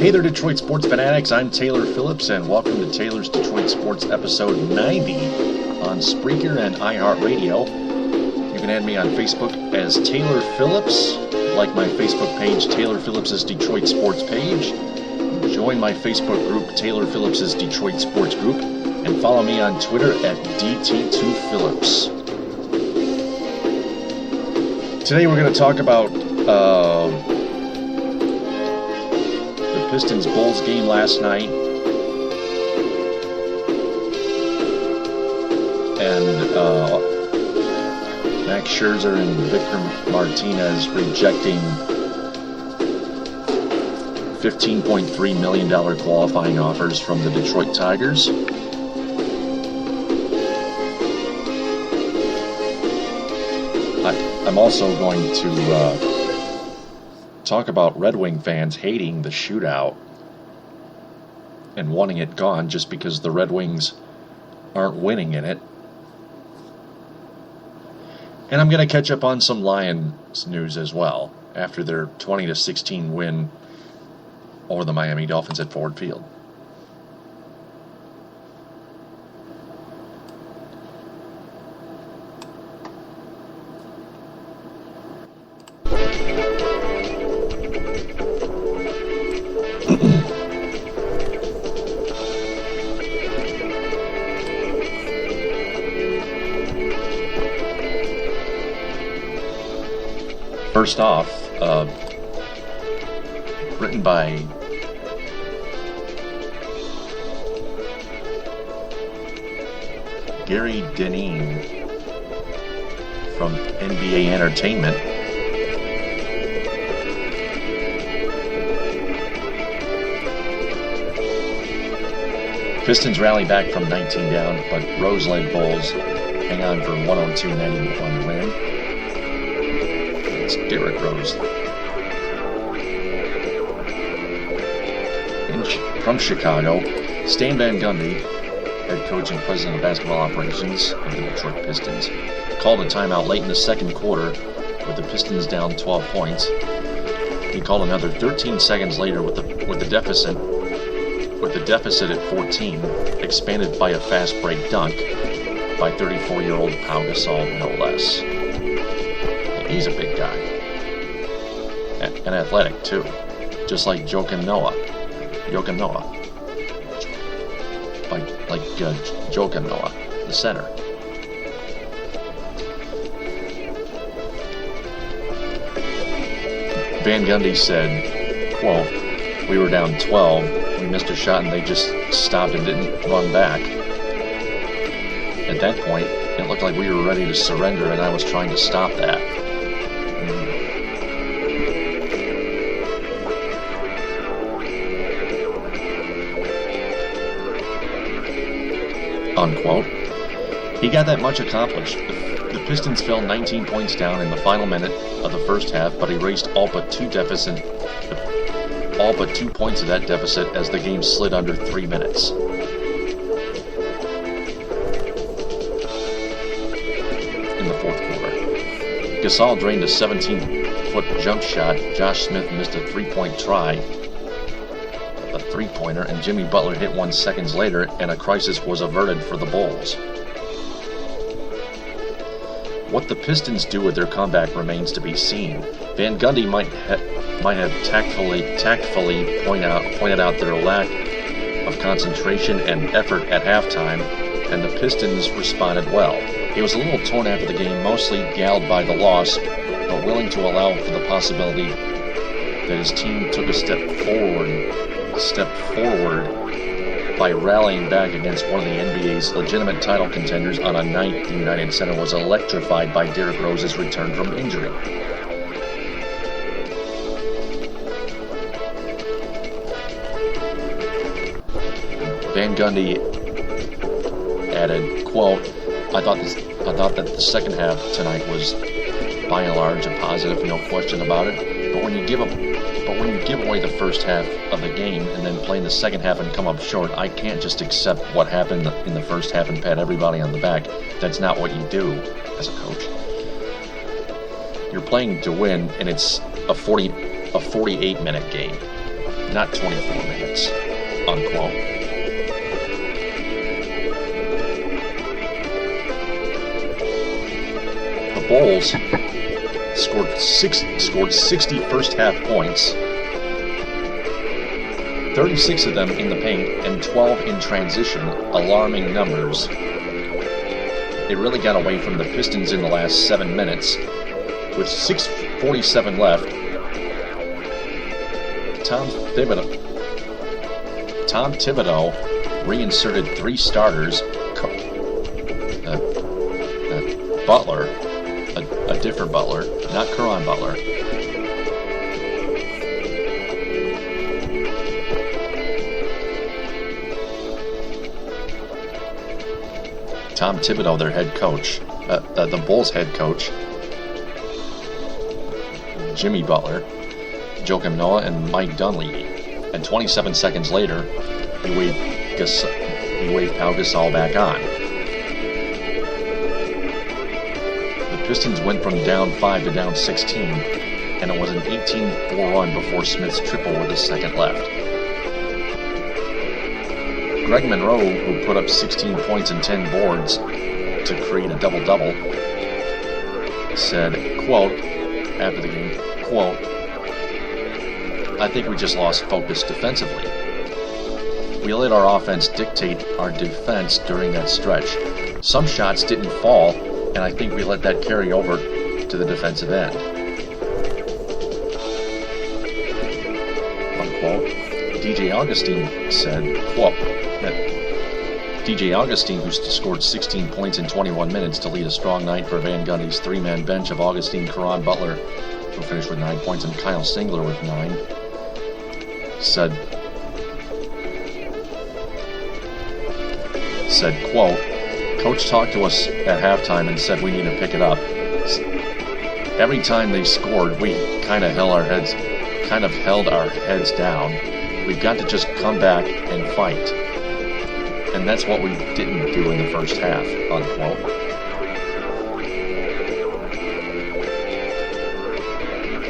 Hey there, Detroit sports fanatics. I'm Taylor Phillips, and welcome to Taylor's Detroit Sports episode 90 on Spreaker and iHeartRadio. You can add me on Facebook as Taylor Phillips, like my Facebook page, Taylor Phillips' Detroit Sports page. Join my Facebook group, Taylor Phillips' Detroit Sports Group, and follow me on Twitter at DT2Phillips. Today we're going to talk about the Pistons-Bulls game last night, and Max Scherzer and Victor Martinez rejecting $15.3 million qualifying offers from the Detroit Tigers. I'm also going to talk about Red Wing fans hating the shootout and wanting it gone just because the Red Wings aren't winning in it. And I'm going to catch up on some Lions news as well after their 20-16 win over the Miami Dolphins at Ford Field. First off, written by Gary Deneen from NBA Entertainment. Pistons rally back from 19 down, but Rose-led Bulls hang on for 102-91 win. It's Derrick Rose. From Chicago, Stan Van Gundy, head coach and president of basketball operations of the Detroit Pistons, called a timeout late in the second quarter with the Pistons down 12 points. He called another 13 seconds later with the deficit at 14, expanded by a fast break dunk by 34-year-old Pau Gasol, no less. He's a big guy. And athletic, too. Just like Joakim Noah. Joakim Noah, the center. Van Gundy said, quote, "We were down 12. We missed a shot and they just stopped and didn't run back. At that point, it looked like we were ready to surrender and I was trying to stop that." Unquote. He got that much accomplished. The Pistons fell 19 points down in the final minute of the first half, but erased all but 2 points of that deficit as the game slid under 3 minutes. In the fourth quarter, Gasol drained a 17-foot jump shot. Josh Smith missed a 3-point try, a three-pointer, and Jimmy Butler hit one seconds later, and a crisis was averted for the Bulls. What the Pistons do with their comeback remains to be seen. Van Gundy might have tactfully pointed out their lack of concentration and effort at halftime, and the Pistons responded well. He was a little torn after the game, mostly galled by the loss, but willing to allow for the possibility that his team took a step forward by rallying back against one of the NBA's legitimate title contenders on a night the United Center was electrified by Derrick Rose's return from injury. Van Gundy added, quote, I thought that the second half tonight was by and large a positive, no question about it. But when you give away the first half of the game and then play in the second half and come up short, I can't just accept what happened in the first half and pat everybody on the back. That's not what you do as a coach. You're playing to win, and it's a 48-minute game. not 24 minutes, unquote. The Bulls scored 60 first-half points, 36 of them in the paint and 12 in transition, alarming numbers. It really got away from the Pistons in the last 7 minutes. With 6:47 left, Tom Thibodeau reinserted 3 starters. Butler, a different Butler, not Caron Butler. Tom Thibodeau, their head coach, the Bulls head coach, Jimmy Butler, Joakim Noah, and Mike Dunleavy. And 27 seconds later, he waved Pau Gasol back on. The Pistons went from down 5 to down 16, and it was an 18-4 run before Smith's triple with a second left. Greg Monroe, who put up 16 points and 10 boards to create a double-double, said, quote, after the game, quote, "I think we just lost focus defensively. We let our offense dictate our defense during that stretch. Some shots didn't fall, and I think we let that carry over to the defensive end." Unquote. DJ Augustine said, quote, DJ Augustine, who scored 16 points in 21 minutes to lead a strong night for Van Gundy's 3-man bench of Augustine, Caron Butler, who finished with 9 points, and Kyle Singler with 9, said, quote, "Coach talked to us at halftime and said we need to pick it up. Every time they scored, we kind of held our heads down. We've got to just come back and fight. And that's what we didn't do in the first half," unquote.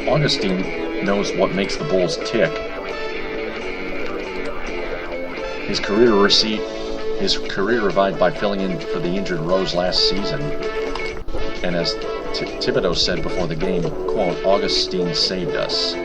Augustine knows what makes the Bulls tick. His career revived by filling in for the injured Rose last season. And as Thibodeau said before the game, quote, "Augustine saved us."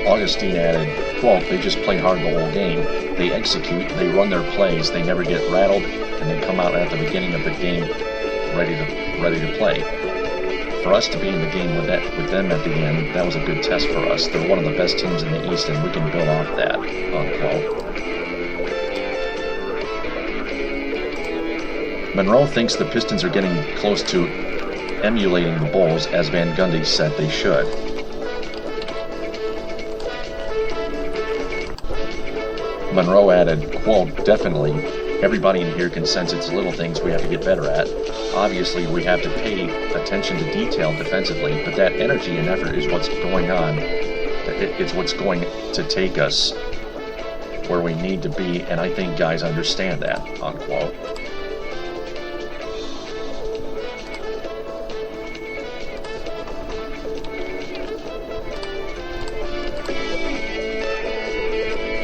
Augustine added, quote, "They just play hard the whole game. They execute, they run their plays, they never get rattled, and they come out at the beginning of the game ready to play. For us to be in the game with them at the end, that was a good test for us. They're one of the best teams in the East, and we can build off that," unquote. Monroe thinks the Pistons are getting close to emulating the Bulls, as Van Gundy said they should. Monroe added, quote, "Definitely, everybody in here can sense it's little things we have to get better at. Obviously, we have to pay attention to detail defensively, but that energy and effort is what's going on. It's what's going to take us where we need to be, and I think guys understand that," unquote.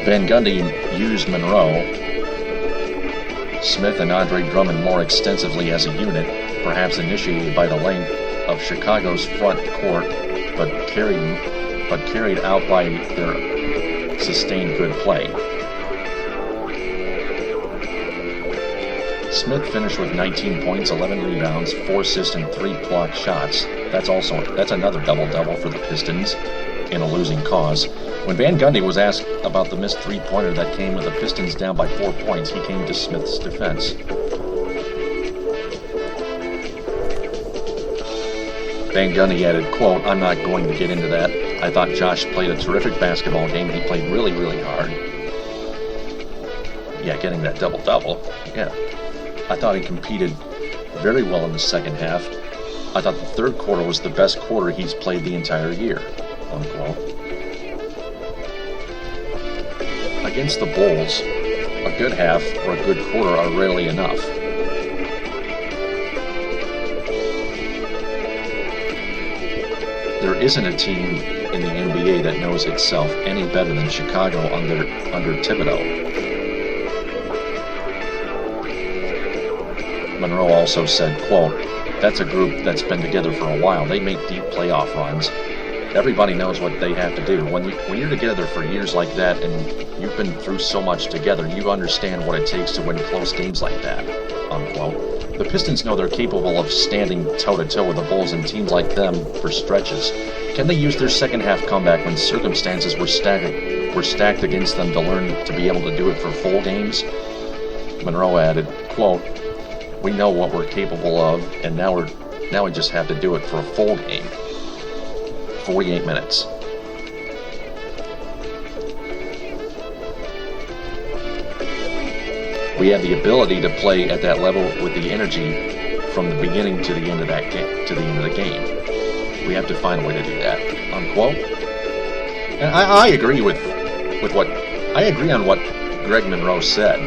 Van Gundy used Monroe, Smith, and Andre Drummond more extensively as a unit, perhaps initiated by the length of Chicago's front court, but carried out by their sustained good play. Smith finished with 19 points, 11 rebounds, 4 assists, and 3 blocked shots. That's another double-double for the Pistons in a losing cause. When Van Gundy was asked about the missed three-pointer that came with the Pistons down by 4 points, he came to Smith's defense. Van Gundy added, quote, "I'm not going to get into that. I thought Josh played a terrific basketball game. He played really, really hard." Yeah, getting that double-double. Yeah. I thought he competed very well in the second half. I thought the third quarter was the best quarter he's played the entire year, unquote. Against the Bulls, a good half or a good quarter are rarely enough. There isn't a team in the NBA that knows itself any better than Chicago under Thibodeau. Monroe also said, quote, "That's a group that's been together for a while. They make deep playoff runs. Everybody knows what they have to do. When you're together for years like that and you've been through so much together, you understand what it takes to win close games like that," unquote. The Pistons know they're capable of standing toe-to-toe with the Bulls and teams like them for stretches. Can they use their second-half comeback when circumstances were stacked against them to learn to be able to do it for full games? Monroe added, quote, "We know what we're capable of, and now we just have to do it for a full game. 48 minutes. We have the ability to play at that level with the energy from the beginning to the end of the game. We have to find a way to do that," unquote. And I agree with on what Greg Monroe said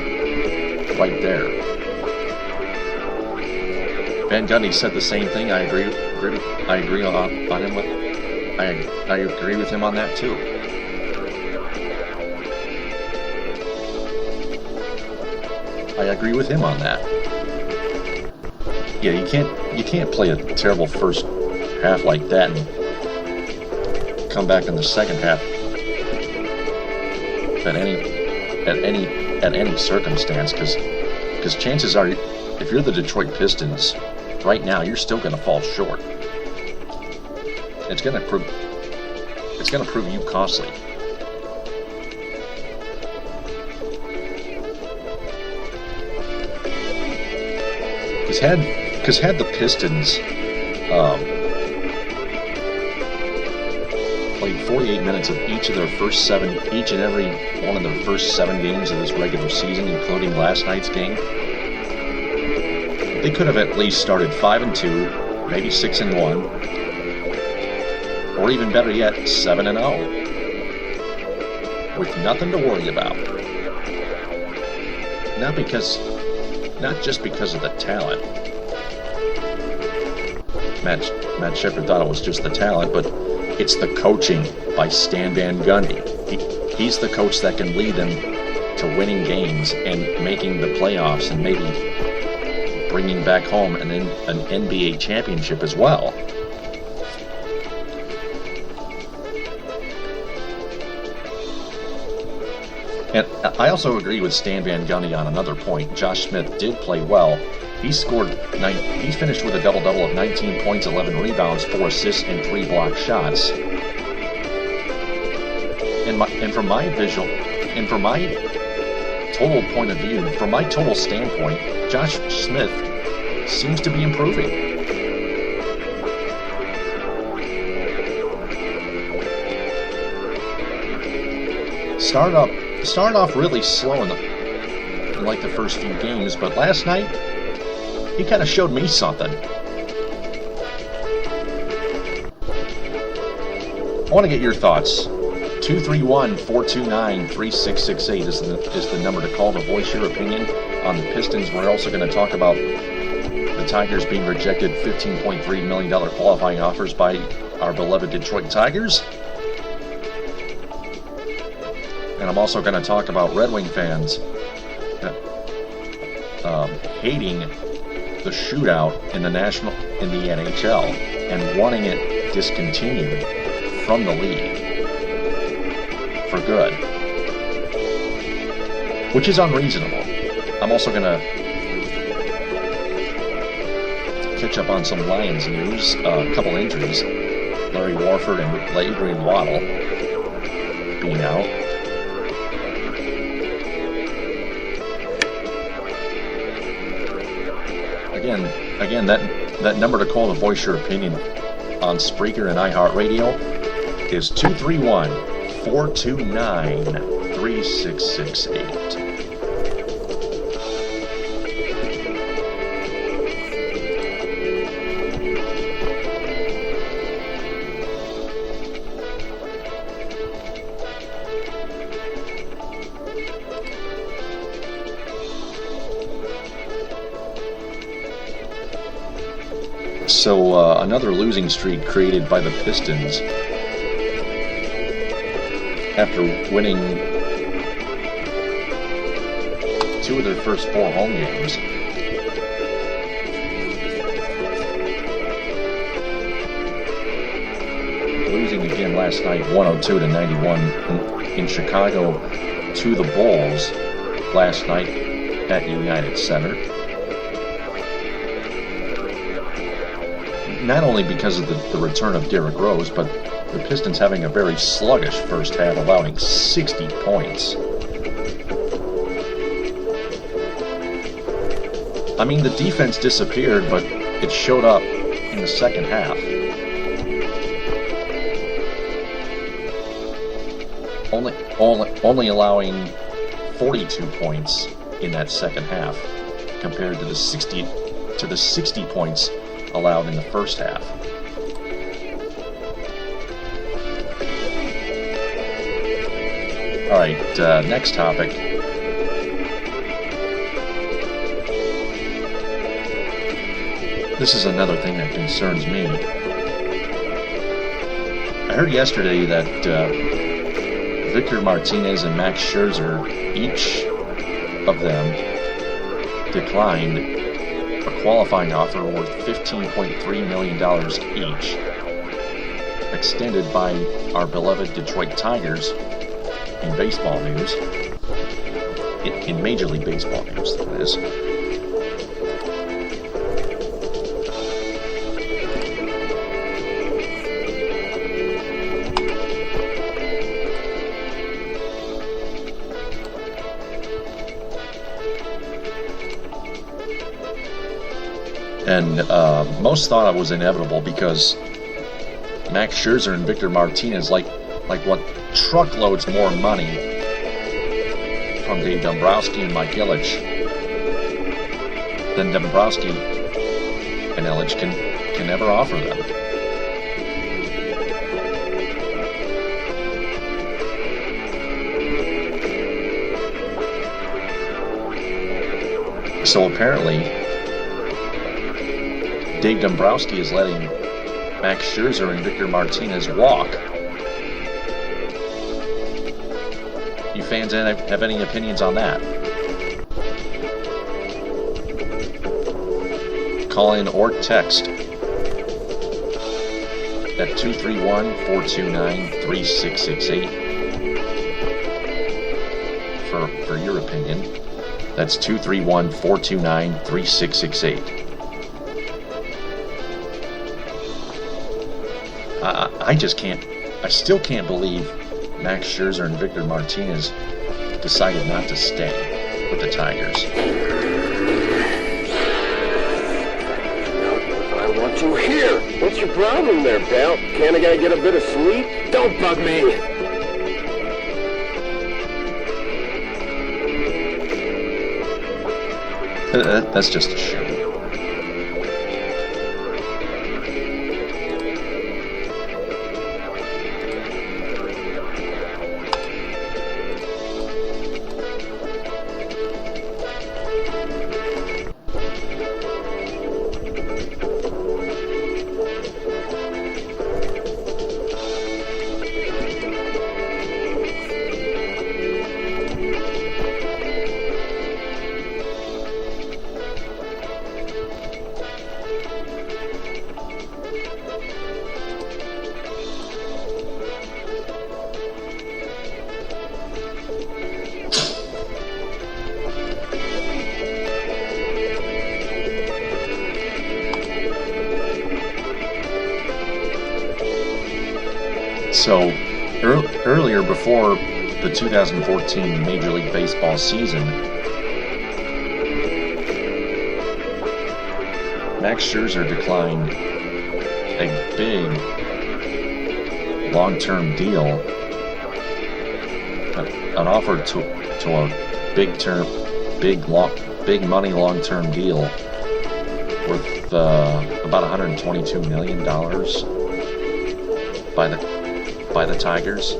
right there. Van Gundy said the same thing. I agree with him on that too. I agree with him on that. Yeah, you can't play a terrible first half like that and come back in the second half at any circumstance, because chances are, if you're the Detroit Pistons right now, you're still going to fall short. It's going to prove you costly. Because had the Pistons played 48 minutes of each and every one of their first 7 games of this regular season, including last night's game, they could have at least started 5-2, maybe 6-1, or even better yet, 7-0, with nothing to worry about. Not just because of the talent. Matt Scherzer thought it was just the talent, but it's the coaching by Stan Van Gundy. He's the coach that can lead them to winning games and making the playoffs and maybe bringing back home an NBA championship as well. And I also agree with Stan Van Gundy on another point. Josh Smith did play well. He finished with a double-double of 19 points, 11 rebounds, 4 assists, and 3 blocked shots. And from my total point of view, from my total standpoint, Josh Smith seems to be improving. Started off really slow in like the first few games, but last night he kind of showed me something. I want to get your thoughts. 231-429-3668 is the number to call to voice your opinion on the Pistons. We're also going to talk about the Tigers being rejected $15.3 million qualifying offers by our beloved Detroit Tigers. And I'm also going to talk about Red Wing fans hating the shootout in the NHL and wanting it discontinued from the league for good, which is unreasonable. I'm also going to catch up on some Lions news, a couple injuries, Larry Warford and Adrian Waddle being out. Again, that number to call to voice your opinion on Spreaker and iHeartRadio is 231-429-3668. So another losing streak created by the Pistons after winning 2 of their first 4 home games. Losing again last night 102-91 in Chicago to the Bulls last night at United Center. Not only because of the return of Derrick Rose, but the Pistons having a very sluggish first half, allowing 60 points. I mean, the defense disappeared, but it showed up in the second half. Only allowing 42 points in that second half, compared to the 60 points allowed in the first half. All right, next topic. This is another thing that concerns me. I heard yesterday that Victor Martinez and Max Scherzer, each of them, declined a qualifying offer worth $15.3 million each, extended by our beloved Detroit Tigers in baseball news, in Major League Baseball news, that is. And most thought it was inevitable because Max Scherzer and Victor Martinez like what truckloads more money from Dave Dombrowski and Mike Ilitch than Dombrowski and Ilitch can ever offer them. So apparently, Dave Dombrowski is letting Max Scherzer and Victor Martinez walk. You fans have any opinions on that? Call in or text at 231-429-3668 for your opinion. That's 231-429-3668. I still can't believe Max Scherzer and Victor Martinez decided not to stay with the Tigers. I want you here. What's your problem there, pal? Can't a guy get a bit of sleep? Don't bug me. That's just a show. So, earlier before the 2014 Major League Baseball season, Max Scherzer declined a big long-term deal, an offer to a big money long-term deal worth about $122 million by the Tigers.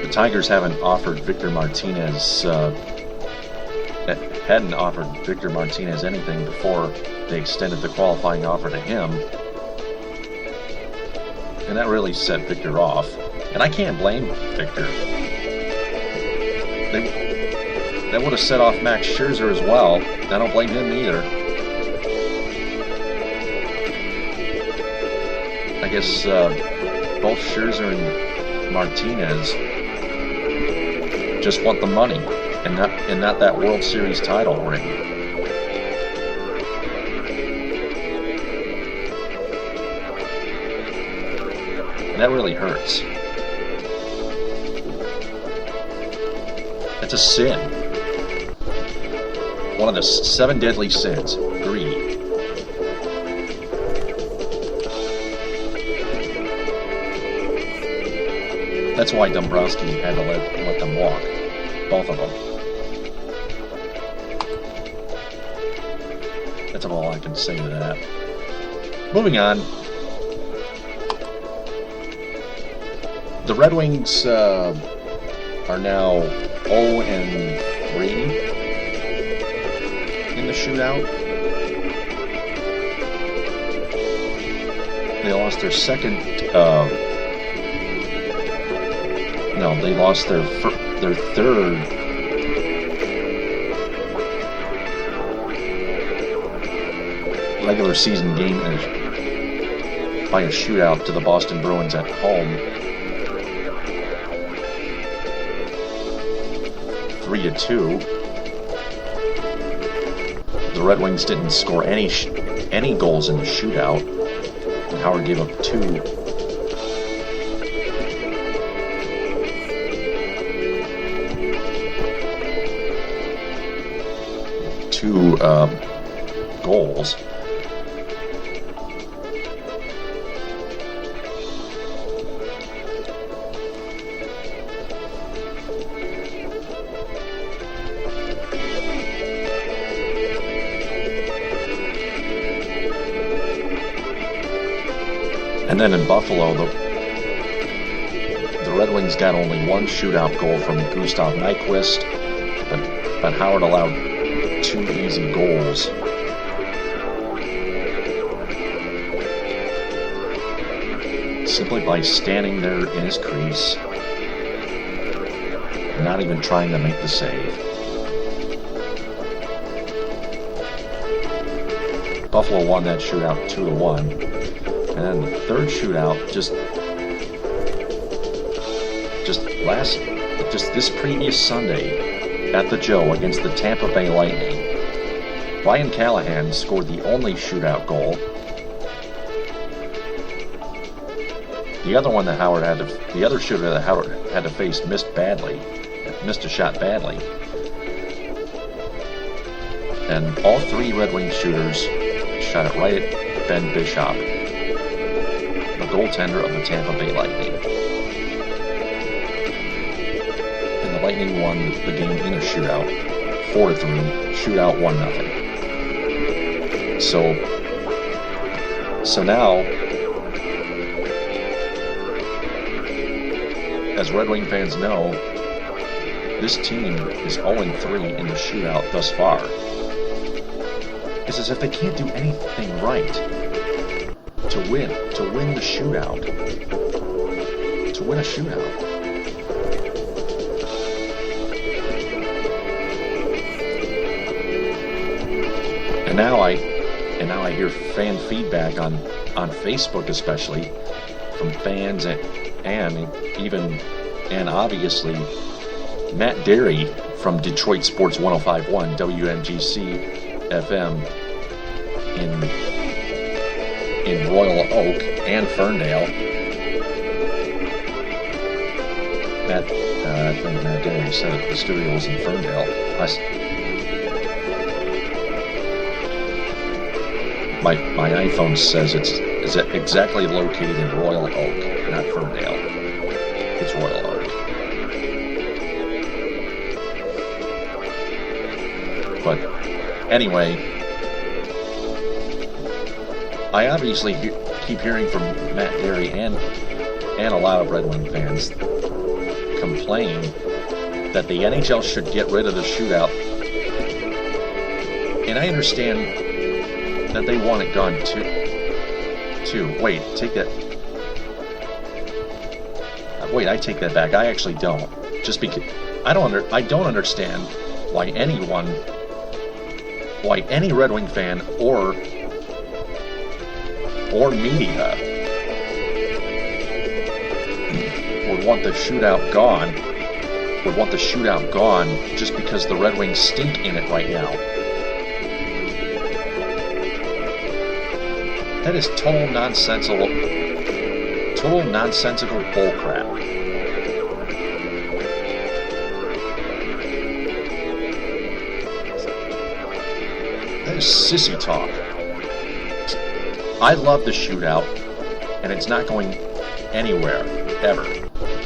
The Tigers haven't offered Victor Martinez hadn't offered Victor Martinez anything before they extended the qualifying offer to him. And that really set Victor off. And I can't blame Victor. They would have set off Max Scherzer as well. I don't blame him either. I guess both Scherzer and Martinez just want the money and not that World Series title ring. And that really hurts. It's a sin. One of the 7 deadly sins. Greed. That's why Dombrowski had to let them walk. Both of them. That's all I can say to that. Moving on. The Red Wings are now 0-3 in the shootout. They lost their second. They lost their third regular season game by a shootout to the Boston Bruins at home. 3-2. The Red Wings didn't score any goals in the shootout, and Howard gave up 2. Goals. And then in Buffalo, the Red Wings got only 1 shootout goal from Gustav Nyquist, but Howard allowed 2 easy goals. Simply by standing there in his crease, not even trying to make the save. Buffalo won that shootout 2-1. And then the third shootout, just this previous Sunday at the Joe against the Tampa Bay Lightning, Ryan Callahan scored the only shootout goal. The other shooter that Howard had to face missed a shot badly. And all 3 Red Wings shooters shot it right at Ben Bishop, the goaltender of the Tampa Bay Lightning. And the Lightning won the game in a shootout, 4-3, shootout 1-0. So now, as Red Wing fans know, this team is 0-3 in the shootout thus far. It's as if they can't do anything right to win the shootout. To win a shootout. And now I hear fan feedback on Facebook, especially from fans and obviously Matt Derry from Detroit Sports 105.1 WMGC FM in Royal Oak and Ferndale. I think Matt Derry said the studio was in Ferndale. My iPhone says it's exactly located in Royal Oak, not Ferndale. It's Royal Oak. But anyway, I obviously keep hearing from Matt Derry and a lot of Red Wing fans complain that the NHL should get rid of the shootout And I understand that they want it gone too. Wait, take that. Wait, I take that back. I actually don't. Just because I don't understand why any Red Wing fan or media would want the shootout gone just because the Red Wings stink in it right now. That is total nonsensical bullcrap. That is sissy talk. I love the shootout, and it's not going anywhere, ever.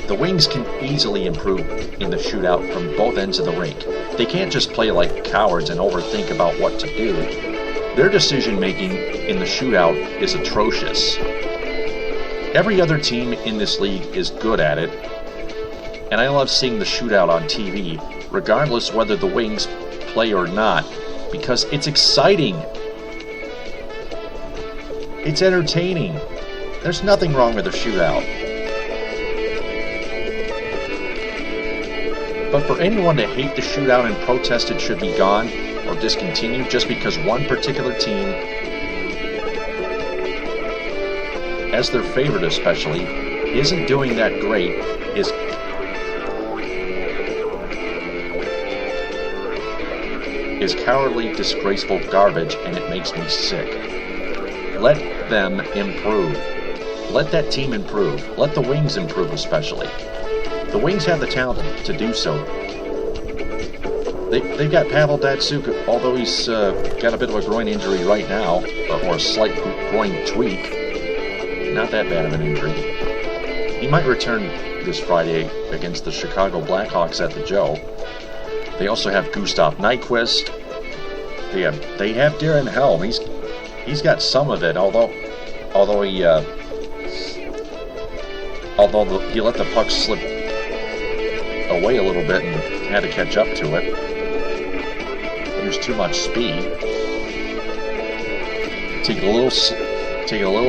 The Wings can easily improve in the shootout from both ends of the rink. They can't just play like cowards and overthink about what to do. Their decision-making in the shootout is atrocious. Every other team in this league is good at it, and I love seeing the shootout on TV, regardless whether the Wings play or not, because it's exciting. It's entertaining. There's nothing wrong with a shootout. But for anyone to hate the shootout and protest it should be gone or discontinued just because one particular team, as their favorite especially, isn't doing that great is cowardly, disgraceful garbage, and it makes me sick. Let them improve. Let that team improve. Let the Wings improve especially. The Wings have the talent to do so. They got Pavel Datsyuk, although he's got a bit of a groin injury right now, or a slight groin tweak. Not that bad of an injury. He might return this Friday against the Chicago Blackhawks at the Joe. They also have Gustav Nyquist. They have Darren Helm. He's got some of it, although he let the puck slip away a little bit and had to catch up to it. There's too much speed. Take it a little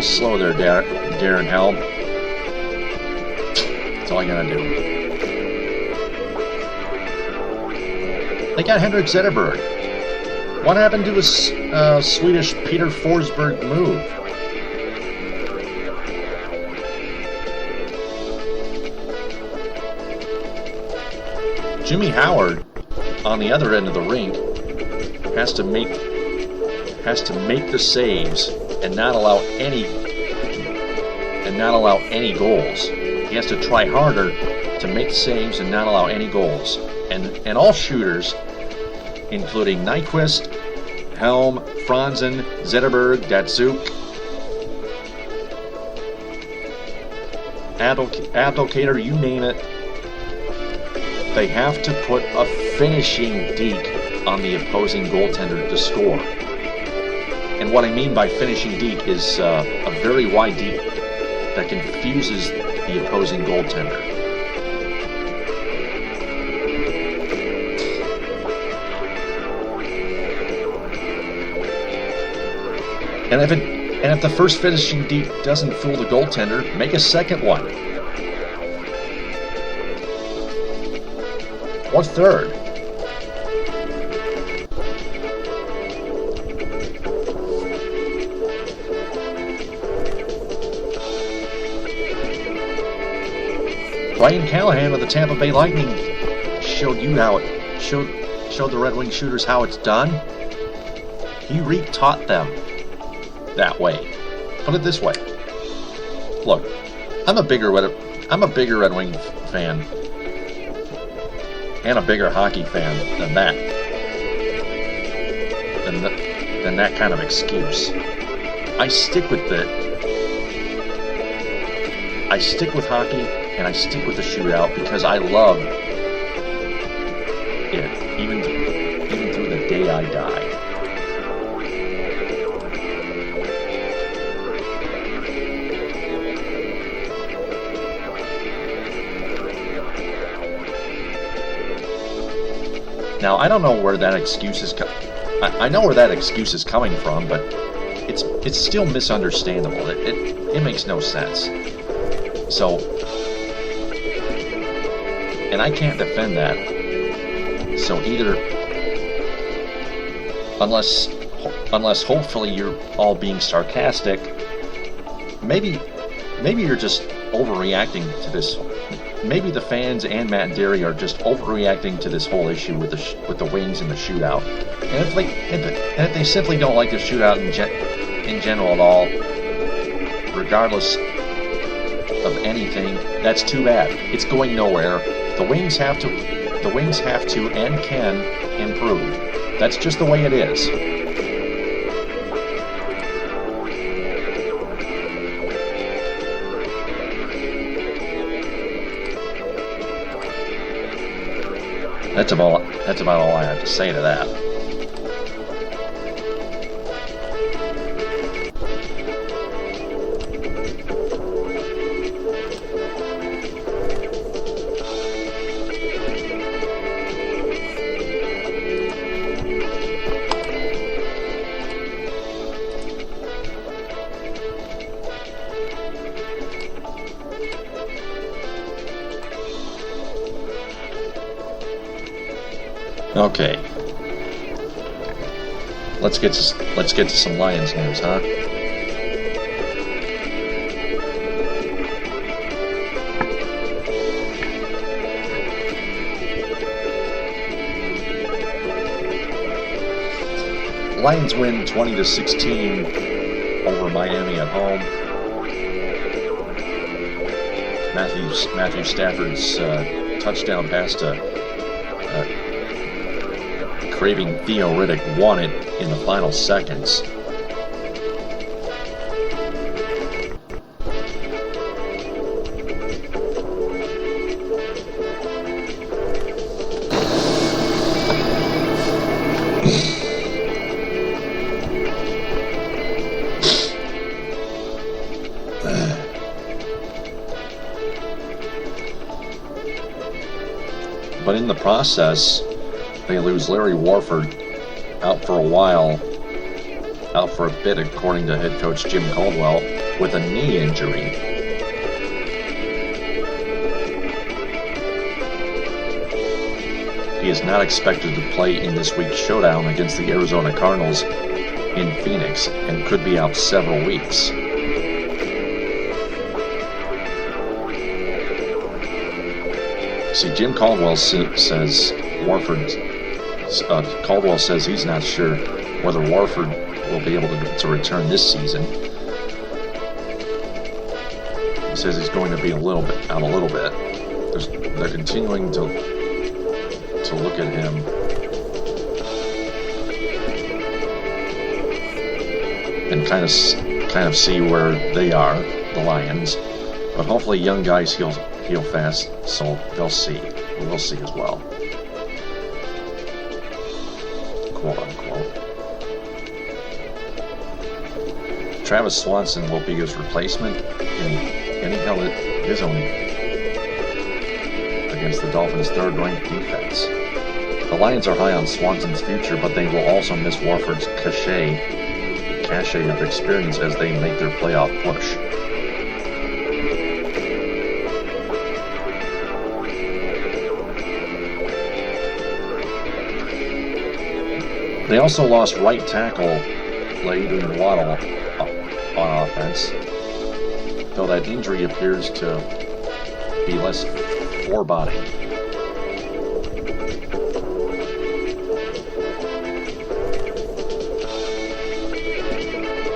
slow there, Darren Helm. That's all you gotta do. They got Henrik Zetterberg. What happened to his Swedish Peter Forsberg move? Jimmy Howard, on the other end of the rink, has to make the saves and not allow any goals. He has to try harder to make saves and not allow any goals. And all shooters, including Nyquist, Helm, Franzen, Zetterberg, Datsyuk, Abdelkader, you name it, they have to put a finishing deke on the opposing goaltender to score. And what I mean by finishing deke is a very wide deke that confuses the opposing goaltender. And if the first finishing deke doesn't fool the goaltender, make a second one. Or third. Brian Callahan of the Tampa Bay Lightning showed the Red Wing shooters how it's done. He re-taught them that way. Put it this way. Look, I'm a bigger Red Wing fan and a bigger hockey fan than that. Than that kind of excuse. I stick with hockey and I stick with the shootout because I love it, even through the day I die. Now, I don't know where that excuse is coming. I know where that excuse is coming from, but it's still misunderstandable. It makes no sense. So, and I can't defend that. So either, unless hopefully you're all being sarcastic, maybe you're just overreacting to this. Maybe the fans and Matt Derry are just overreacting to this whole issue with the wings and the shootout. And if they simply don't like the shootout in general at all, regardless of anything, that's too bad. It's going nowhere. The wings have to and can improve. That's just the way it is. That's about all I have to say to that. Okay. Let's get to some Lions news, huh? Lions win 20-16 over Miami at home. Matthew Stafford's touchdown pass to craving Theo Riddick won it in the final seconds. But in the process, they lose Larry Warford out for a bit, according to head coach Jim Caldwell, with a knee injury. He is not expected to play in this week's showdown against the Arizona Cardinals in Phoenix and could be out several weeks. See, Jim Caldwell says Caldwell says he's not sure whether Warford will be able to return this season. He says he's going to be out a little bit. They're continuing to look at him. And kind of see where they are, the Lions. But hopefully young guys heal fast, so they'll see. We'll see as well. Quote unquote. Travis Swanson will be his replacement, and he held his own against the Dolphins' third-ranked defense. The Lions are high on Swanson's future, but they will also miss Warford's cachet of experience as they make their playoff push. They also lost right tackle Adrian Waddle on offense, though that injury appears to be less foreboding.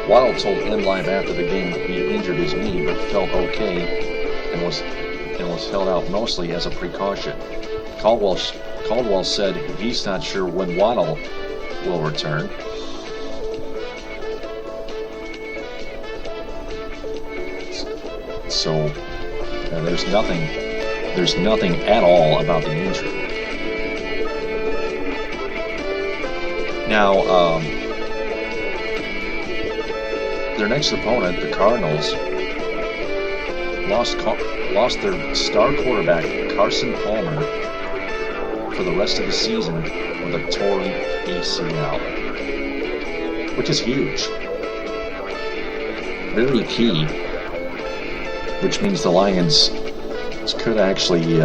Waddle told MLive after the game he injured his knee but felt okay and was held out mostly as a precaution. Caldwell said he's not sure when Waddle will return. So there's nothing at all about the injury. Now, their next opponent, the Cardinals, lost their star quarterback Carson Palmer for the rest of the season with a torn ACL. which is huge. Very key, which means the Lions could actually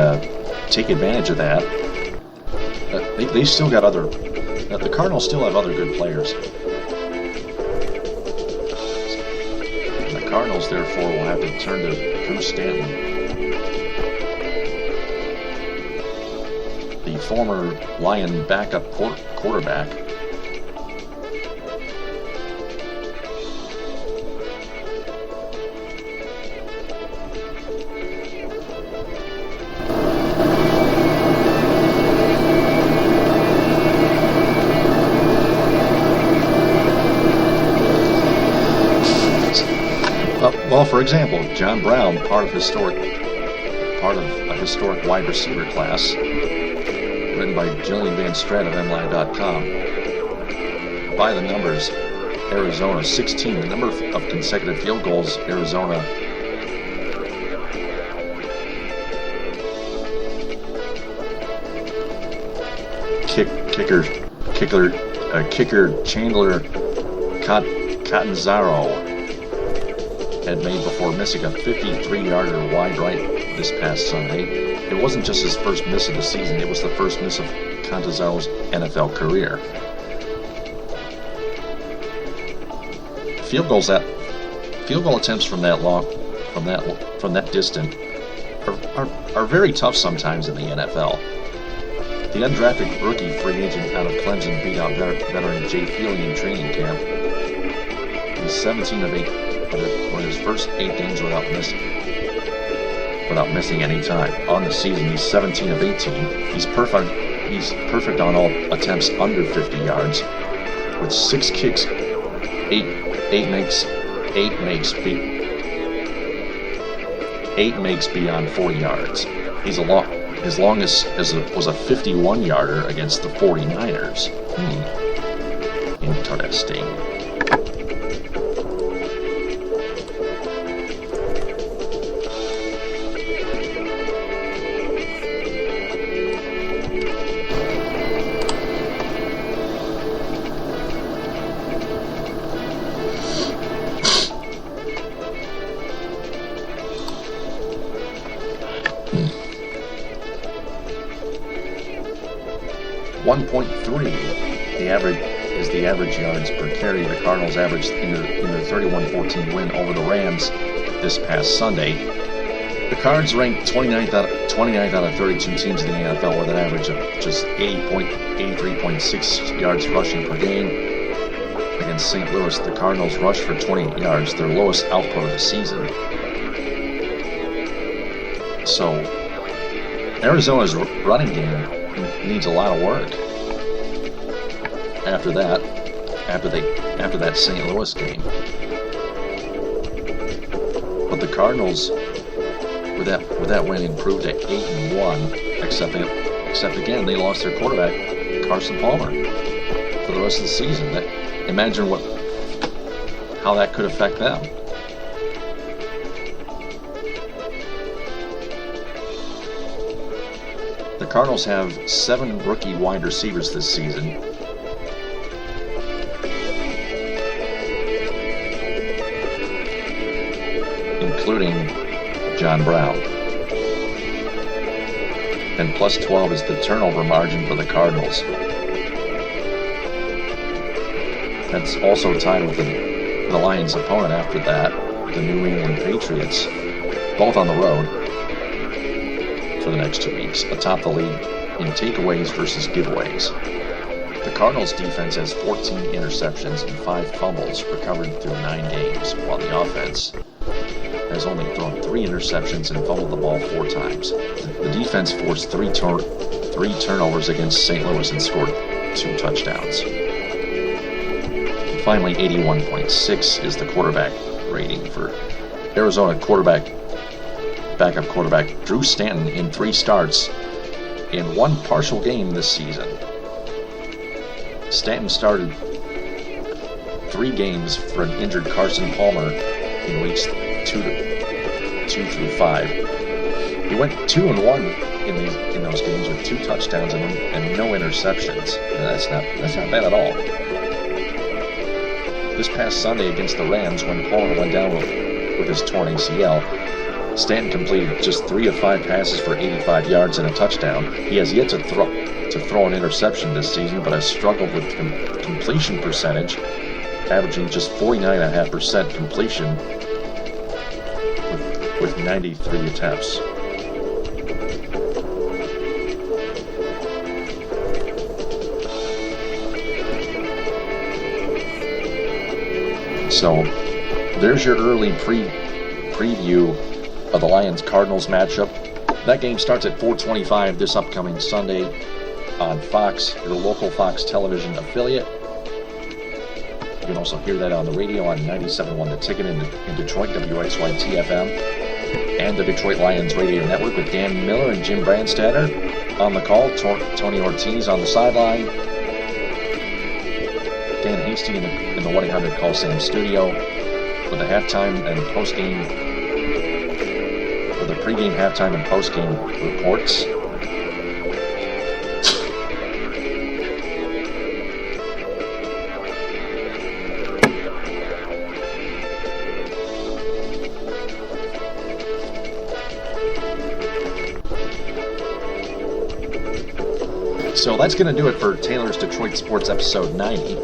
take advantage of that. They still got other. The Cardinals still have other good players. The Cardinals, therefore, will have to turn to Drew Stanton, the former Lion backup quarterback. Well, for example, John Brown, part of a historic wide receiver class, written by Jillian Van Straat of MLive.com. By the numbers, Arizona 16, the number of consecutive field goals Arizona kicker Chandler Catanzaro had made before missing a 53-yarder wide right this past Sunday. It wasn't just his first miss of the season, it was the first miss of Catanzaro's NFL career. Field goal attempts from that distance are very tough sometimes in the NFL. The undrafted rookie free agent out of Clemson beat out veteran Jay Feely in training camp. He's 17 of 8 for his first 8 games without missing any time. On the season, he's 17 of 18. He's perfect on all attempts under 50 yards, with 6 kicks, 8 makes beyond 40 yards. His longest was a 51-yarder against the 49ers. Interesting. The average yards per carry the Cardinals averaged in their 31-14 win over the Rams this past Sunday. The Cards ranked 29th out of 32 teams in the NFL with an average of just 83.6 yards rushing per game. Against St. Louis, the Cardinals rushed for 28 yards, their lowest output of the season. So, Arizona's running game needs a lot of work. After that St. Louis game. But the Cardinals, with that win, improved to 8-1. Except again, they lost their quarterback Carson Palmer for the rest of the season. Imagine how that could affect them. The Cardinals have 7 rookie wide receivers this season. Including John Brown. And plus 12 is the turnover margin for the Cardinals. That's also tied with the Lions' opponent after that, the New England Patriots, both on the road for the next 2 weeks, atop the league in takeaways versus giveaways. The Cardinals' defense has 14 interceptions and 5 fumbles recovered through 9 games, while the offense has only thrown 3 interceptions and fumbled the ball 4 times. The defense forced 3 turnovers against St. Louis and scored 2 touchdowns. And finally, 81.6 is the quarterback rating for Arizona backup quarterback Drew Stanton in 3 starts in 1 partial game this season. Stanton started 3 games for an injured Carson Palmer in weeks 2 through 5. He went 2-1 in those games with 2 touchdowns and no interceptions. And that's not bad at all. this past Sunday against the Rams when Palmer went down with his torn ACL. Stanton completed just 3 of 5 passes for 85 yards and a touchdown. He has yet to throw an interception this season, but has struggled with completion percentage, averaging just 49.5% completion with 93 attempts. So there's your early preview of the Lions-Cardinals matchup. That game starts at 4:25 this upcoming Sunday on Fox, your local Fox television affiliate. You can also hear that on the radio on 97.1 The Ticket in Detroit, WXYT-FM, and the Detroit Lions Radio Network with Dan Miller and Jim Brandstatter on the call, Tony Ortiz on the sideline, Dan Hasty in the 1-800-CALL SAM studio with the halftime and postgame, with the pregame, halftime, and postgame reports. So that's going to do it for Taylor's Detroit Sports episode 90.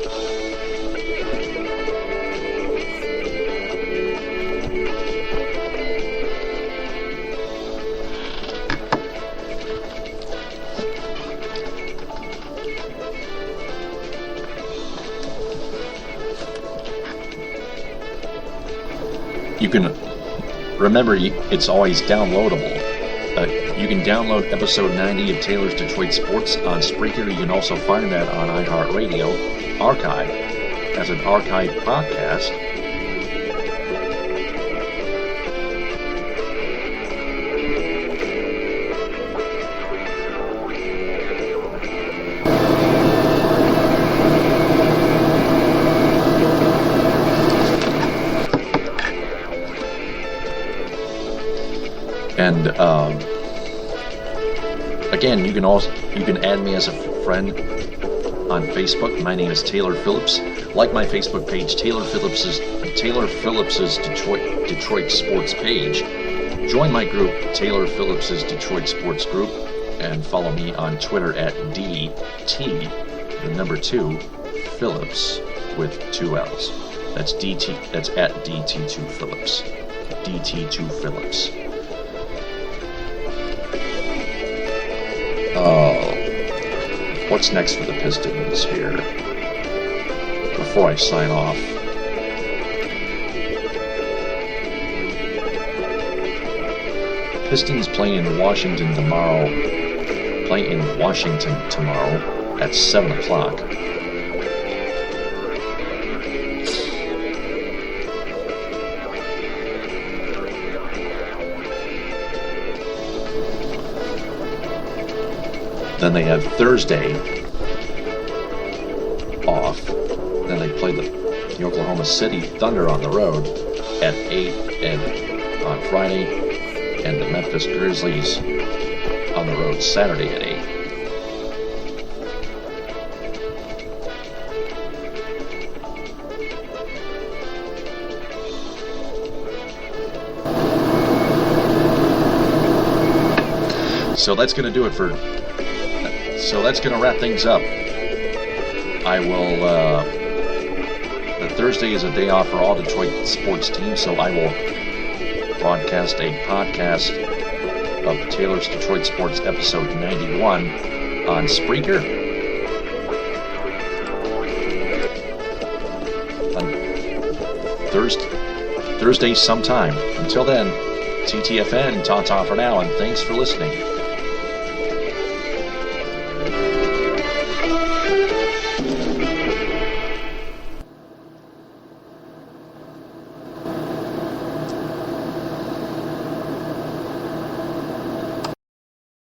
You can remember it's always downloadable. You can download episode 90 of Taylor's Detroit Sports on Spreaker. You can also find that on iHeartRadio Archive as an archive podcast. And again, you can add me as a friend on Facebook. My name is Taylor Phillips. Like my Facebook page, Taylor Phillips's Detroit Sports page. Join my group, Taylor Phillips's Detroit Sports Group, and follow me on Twitter at DT, the number 2, Phillips with 2 L's. That's DT. That's at DT2 Phillips. DT2 Phillips. What's next for the Pistons here? Before I sign off, Pistons play in Washington tomorrow. At 7 o'clock. Then they have Thursday off. Then they play the Oklahoma City Thunder on the road at 8 and on Friday, and the Memphis Grizzlies on the road Saturday at 8. So that's going to do it for... So that's going to wrap things up. I will... the Thursday is a day off for all Detroit sports teams, so I will broadcast a podcast of Taylor's Detroit Sports episode 91 on Spreaker. On Thursday sometime. Until then, TTFN, ta-ta for now, and thanks for listening.